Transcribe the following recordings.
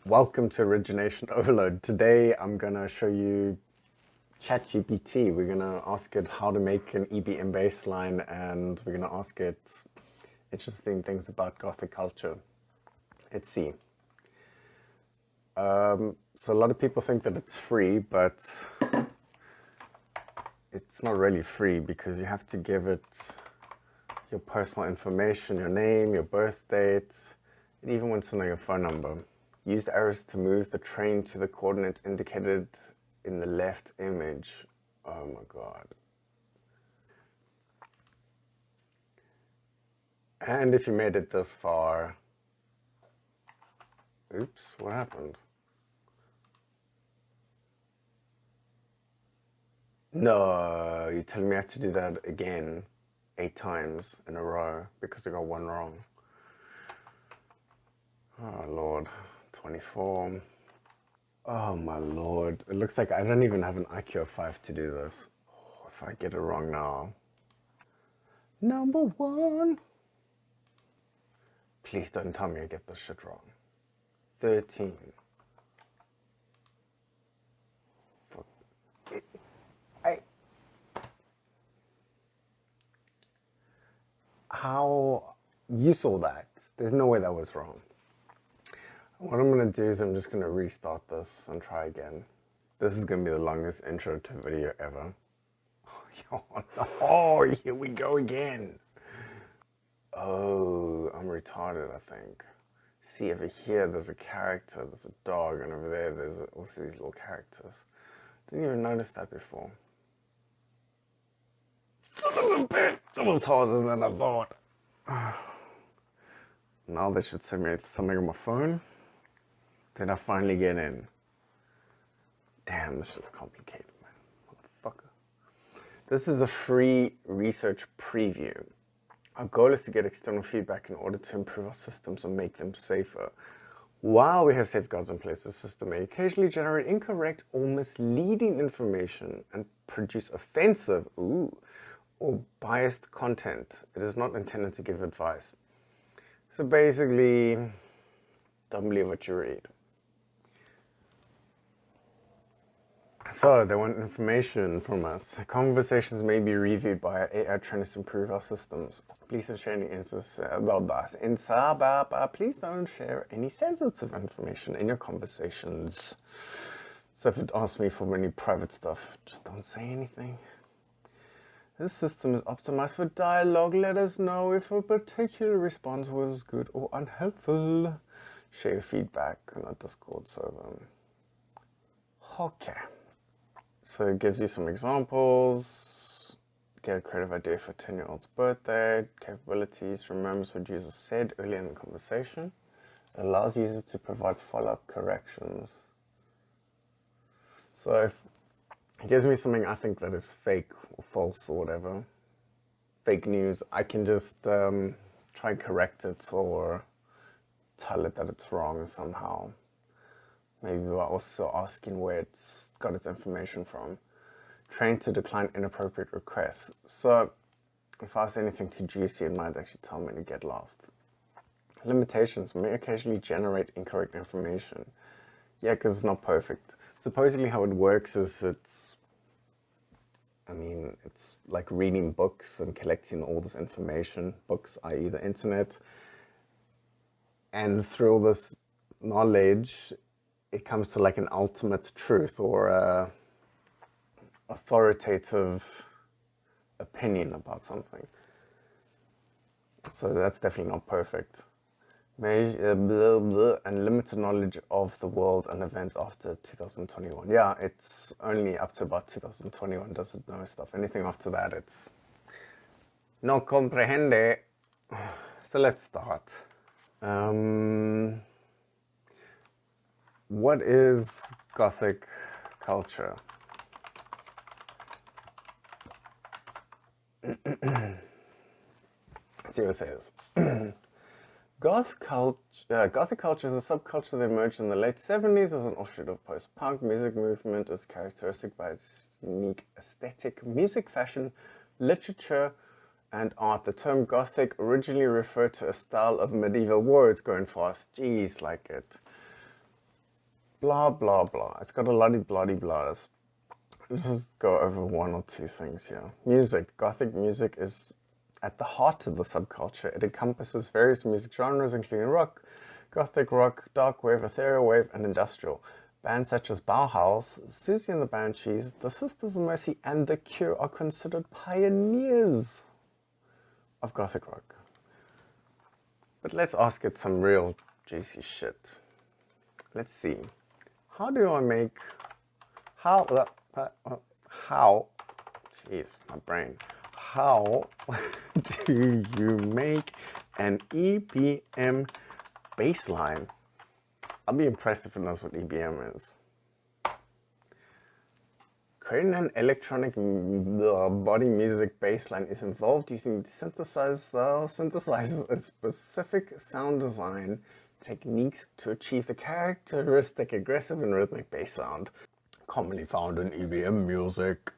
Welcome to Origination Overload. Today I'm going to show you Chat GPT. We're going to ask it how to make an EBM bassline, and we're going to ask it interesting things about Gothic culture. Let's see. So a lot of people think that it's free, but it's not really free because you have to give it your personal information, your name, your birth date. It even wants to know your phone number. Use the arrows to move the train to the coordinates indicated in the left image. Oh my god. And if you made it this far... Oops, what happened? No, you're telling me I have to do that again 8 times in a row because I got one wrong. Oh lord. 24. Oh my lord. It looks like I don't even have an IQ of 5 to do this. Oh, if I get it wrong now. Number 1. Please don't tell me I get this shit wrong. 13. How you saw that? There's no way that was wrong. What I'm going to do is I'm just going to restart this and try again. This is going to be the longest intro to video ever. Oh, here we go again. Oh, I'm retarded, I think. See, over here there's a character, there's a dog, and over there there's also these little characters. Didn't even notice that before. That was harder than I thought. Now they should send me something on my phone. Then I finally get in. Damn, this is complicated, man. Motherfucker. This is a free research preview. Our goal is to get external feedback in order to improve our systems and make them safer. While we have safeguards in place, the system may occasionally generate incorrect or misleading information and produce offensive or biased content. It is not intended to give advice. So basically, don't believe what you read. So they want information from us. Conversations may be reviewed by our AI trainers to improve our systems. Please don't share any please don't share any sensitive information in your conversations. So if it asks me for any private stuff, just don't say anything. This system is optimized for dialogue. Let us know if a particular response was good or unhelpful. Share your feedback on our Discord server. Okay. So it gives you some examples. Get a creative idea for a 10-year-old's birthday. Capabilities. Remembers what users said earlier in the conversation. It allows users to provide follow-up corrections. So if it gives me something I think that is fake or false or whatever, fake news, I can just try and correct it or tell it that it's wrong somehow. Maybe by also asking where it's got its information from. Trained to decline inappropriate requests. So if I say anything too juicy, it might actually tell me to get lost. Limitations may occasionally generate incorrect information. Yeah, because it's not perfect. Supposedly how it works is it's like reading books and collecting all this information. Books, i.e. the internet. And through all this knowledge, it comes to like an ultimate truth or a authoritative opinion about something. So that's definitely not perfect. And limited knowledge of the world and events after 2021. Yeah, it's only up to about 2021 does it know stuff. Anything after that, it's no comprehende. So let's start. What is Gothic culture? Let's see what it says. Gothic culture is a subculture that emerged in the late 70s as an offshoot of post-punk music movement. Is characteristic by its unique aesthetic, music, fashion, literature, and art. The term Gothic originally referred to a style of medieval words going fast. Jeez, like it. blah, blah, blah. It's got a lot of bloody blahs. Let's just go over one or two things here. Music. Gothic music is at the heart of the subculture. It encompasses various music genres, including rock, gothic rock, dark wave, ethereal wave, and industrial. Bands such as Bauhaus, Susie and the Banshees, The Sisters of Mercy, and The Cure are considered pioneers of gothic rock. But let's ask it some real juicy shit. Let's see. How do I make, jeez, my brain. How do you make an EBM bassline? I'll be impressed if it knows what EBM is. Creating an electronic body music bassline is involved using synthesizers and specific sound design techniques to achieve the characteristic aggressive and rhythmic bass sound commonly found in EBM music.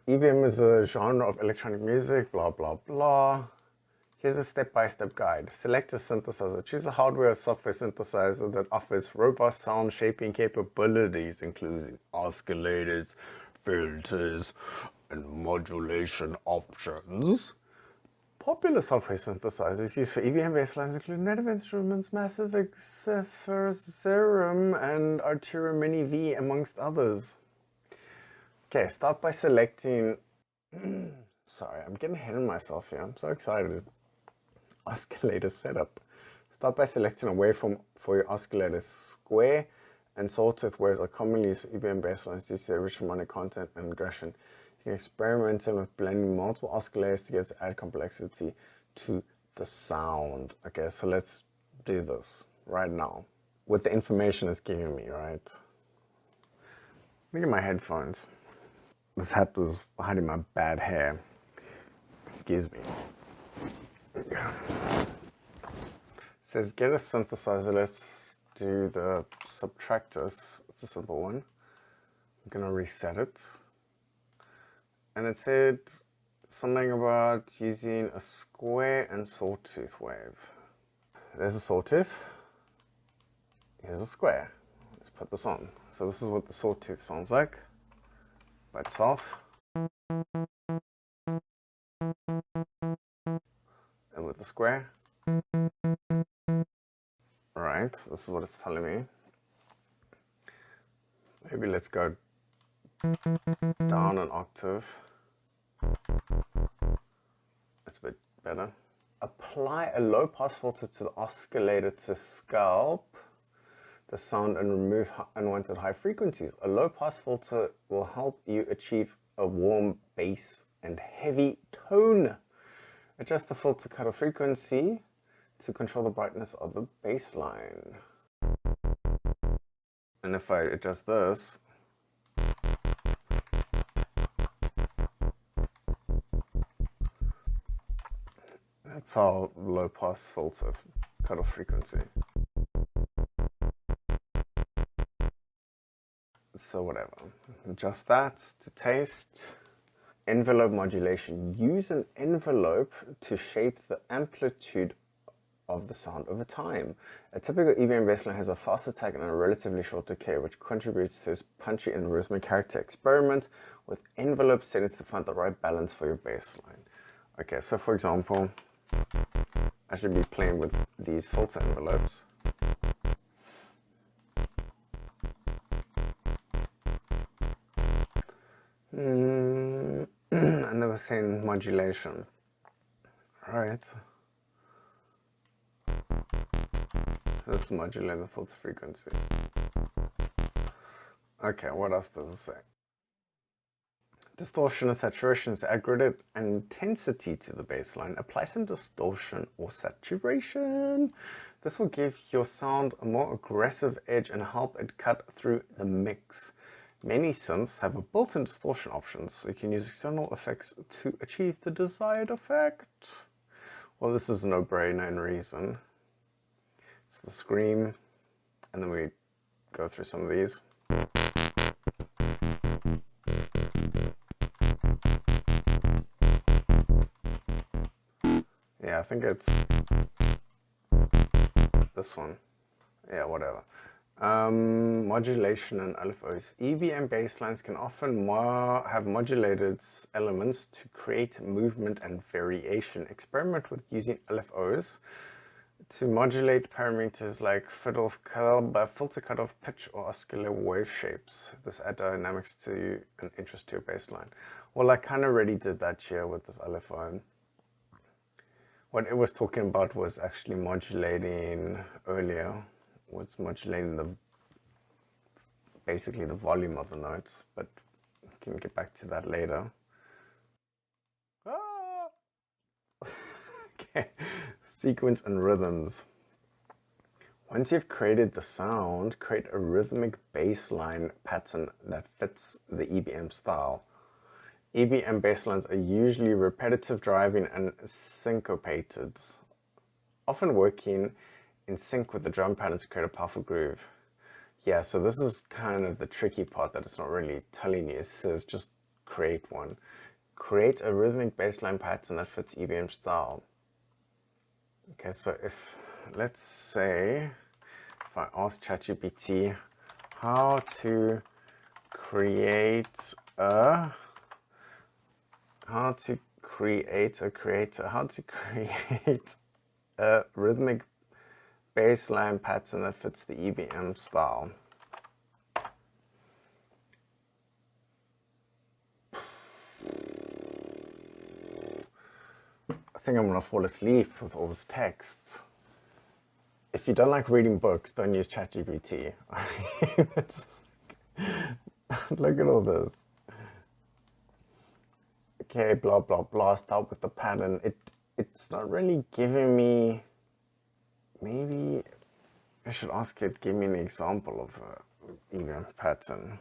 EBM is a genre of electronic music, blah, blah, blah. Here's a step-by-step guide. Select a synthesizer. Choose a hardware or software synthesizer that offers robust sound shaping capabilities, including oscillators, filters, and modulation options. Popular software synthesizers used for EBM basslines include Native Instruments, Massive Serum, and Arturia Mini V, amongst others. Okay, start by selecting... Sorry, I'm getting ahead of myself here. I'm so excited. Oscillator setup. Start by selecting a waveform for your oscillator. Square and sawtooth waves are commonly used for EBM basslines due to their rich harmonic content and aggression. You can experiment with blending multiple oscillators together to add complexity to the sound. Okay, so let's do this right now with the information it's giving me, right? Look at my headphones. This hat was hiding my bad hair. Excuse me. It says get a synthesizer. Let's do the subtractors. It's a simple one. I'm gonna reset it. And it said something about using a square and sawtooth wave. There's a sawtooth. Here's a square. Let's put this on. So this is what the sawtooth sounds like by itself. And with the square. Right, this is what it's telling me. Maybe let's go down an octave. That's a bit better. Apply a low pass filter to the oscillator to sculpt the sound and remove unwanted high frequencies. A low pass filter will help you achieve a warm bass and heavy tone. Adjust the filter cutoff frequency to control the brightness of the bassline. And if I adjust this, that's how low pass filter cutoff frequency. So whatever, adjust that to taste. Envelope modulation. Use an envelope to shape the amplitude of the sound over time. A typical EBM bassline has a fast attack and a relatively short decay, which contributes to its punchy and rhythmic character. Experiment with envelope settings to find the right balance for your bassline. Okay, so for example, I should be playing with these filter envelopes. And they were saying modulation. Right. This modulate the filter frequency. Okay, what else does it say? Distortion and saturation is add graded intensity to the bassline. Apply some distortion or saturation. This will give your sound a more aggressive edge and help it cut through the mix. Many synths have a built-in distortion option, so you can use external effects to achieve the desired effect. Well, this is a no-brainer in reason. It's the scream, and then we go through some of these. Yeah, I think it's this one. Yeah, whatever. Modulation and LFOs. EBM basslines can often have modulated elements to create movement and variation. Experiment with using LFOs to modulate parameters like filter cutoff, pitch, or oscillator wave shapes. This add dynamics to an interest to your bassline. Well, I kind of already did that here with this LFO. What it was talking about was actually modulating earlier, was modulating basically the volume of the notes, but we can get back to that later. Okay, sequence and rhythms. Once you've created the sound, create a rhythmic bassline pattern that fits the EBM style. EBM basslines are usually repetitive, driving, and syncopated, often working in sync with the drum patterns to create a powerful groove. Yeah, so this is kind of the tricky part that it's not really telling you. It says just create one. Create a rhythmic bassline pattern that fits EBM style. Okay, so let's say, if I ask ChatGPT how to create a rhythmic bassline pattern that fits the EBM style. I think I'm gonna fall asleep with all this text. If you don't like reading books, don't use ChatGPT. Look at all this. Okay, blah blah blah. Start with the pattern. It's not really giving me. Maybe I should ask it. Give me an example of a EBM pattern.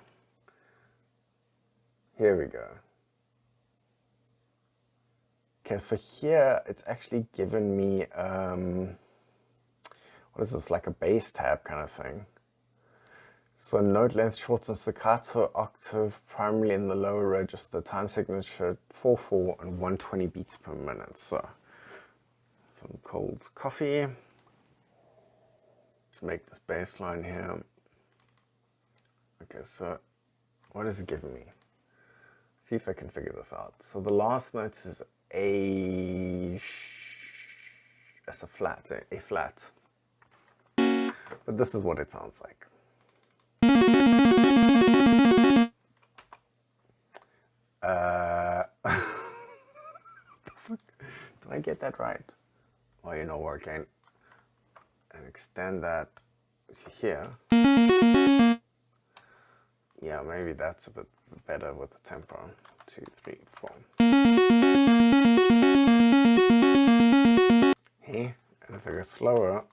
Here we go. Okay, so here it's actually given me what is this, like a bass tab kind of thing. So note length, shorts, and staccato octave primarily in the lower register, time signature 4/4 and 120 beats per minute. So some cold coffee. Let's make this bass line here. Okay, so what is it giving me? See if I can figure this out. So the last note is that's a flat, A flat. But this is what it sounds like. Did I get that right? Well, you know, working and extend that here. Yeah, maybe that's a bit better with the tempo. 2, 3, 4. Hey, and if I go slower.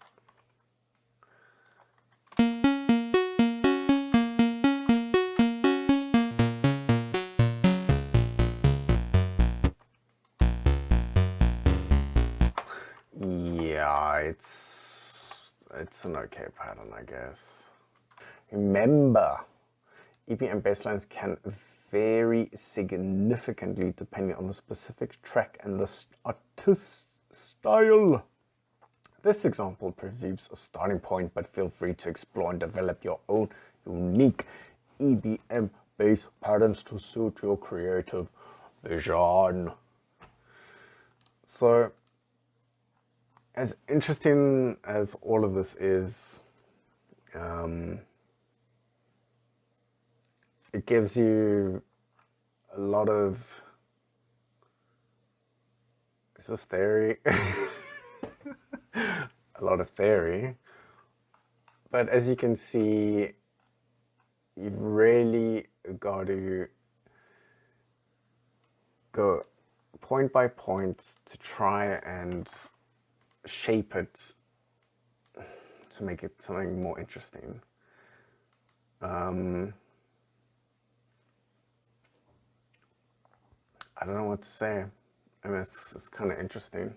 Yeah, it's an okay pattern, I guess. Remember, EBM basslines can vary significantly depending on the specific track and the artist's style. This example previews a starting point, but feel free to explore and develop your own unique EBM bass patterns to suit your creative vision. So, as interesting as all of this is, it gives you a lot of, is this theory? A lot of theory. But as you can see, you've really got to go point by point to try and shape it to make it something more interesting. I don't know what to say. I mean, it's kind of interesting.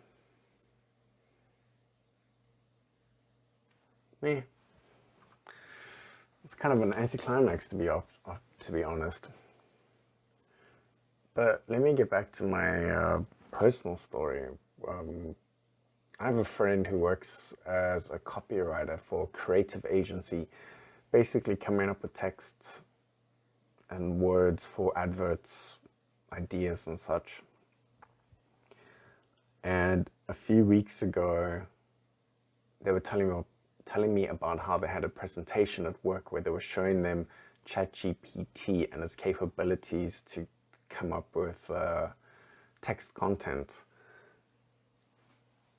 It's kind of an anticlimax to be honest. But let me get back to my personal story. I have a friend who works as a copywriter for a creative agency basically coming up with texts and words for adverts, ideas and such. And a few weeks ago, they were telling me about how they had a presentation at work where they were showing them Chat GPT and its capabilities to come up with text content.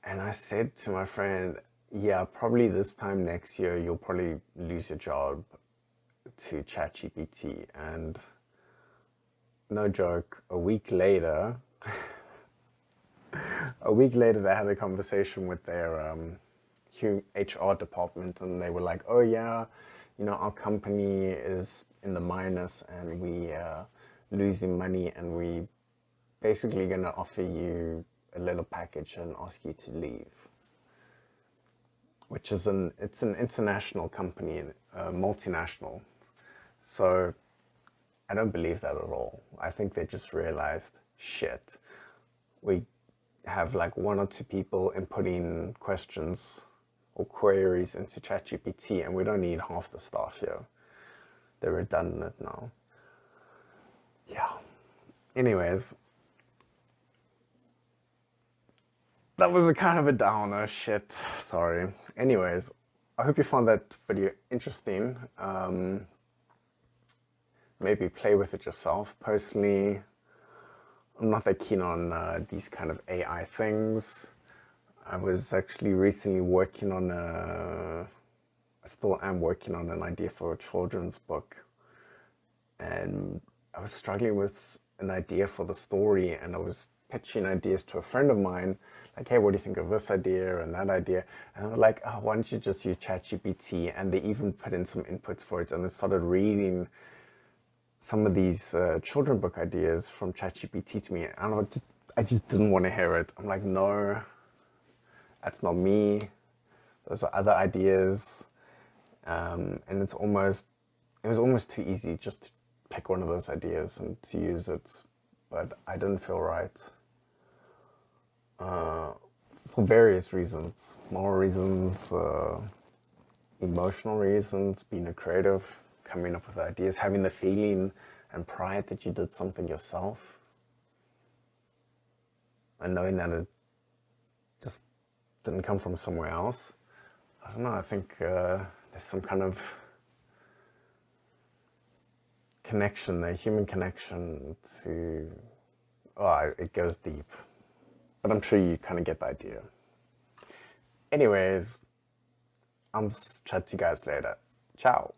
And I said to my friend, yeah, probably this time next year, you'll probably lose your job to Chat GPT. And no joke, a week later, they had a conversation with their HR department, and they were like, oh yeah, our company is in the minus and we are losing money, and we basically going to offer you a little package and ask you to leave. Which is it's an international company, multinational. So I don't believe that at all. I think they just realized, shit, we have like 1 or 2 people inputting questions or queries into ChatGPT, and we don't need half the staff here. They're redundant now. Yeah. Anyways, that was a kind of a downer, shit. Sorry. Anyways, I hope you found that video interesting. Maybe play with it yourself. Personally, I'm not that keen on these kind of AI things. I was actually recently working on I still am working on an idea for a children's book. And I was struggling with an idea for the story, and I was pitching ideas to a friend of mine, like, hey, what do you think of this idea and that idea? And they were like, oh, why don't you just use ChatGPT? And they even put in some inputs for it, and I started reading some of these children book ideas from ChatGPT to me, and I just didn't want to hear it. I'm like, no, that's not me. Those are other ideas, and it was almost too easy just to pick one of those ideas and to use it, but I didn't feel right. For various reasons, moral reasons, emotional reasons, being a creative, coming up with ideas, having the feeling and pride that you did something yourself, and knowing that it just didn't come from somewhere else. I don't know, I think there's some kind of connection, a human connection to, it goes deep. But I'm sure you kind of get the idea. Anyways, I'll chat to you guys later. Ciao.